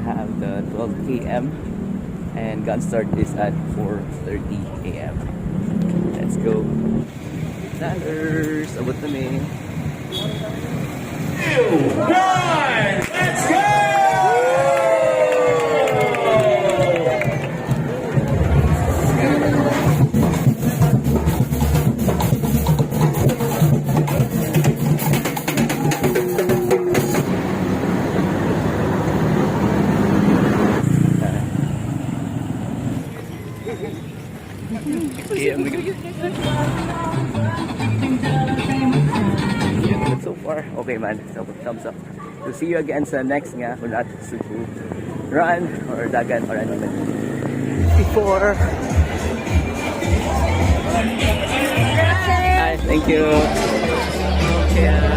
have the 12 a.m. and gun start is at 4:30 a.m. Let's go. Sanders, abot na mi. 2, 1, let's go! So far, okay man. So thumbs up. We'll see you again sa next nga HUNAT SUGBU RUN or Dagan or ano man. Before. Hi, thank you. Okay.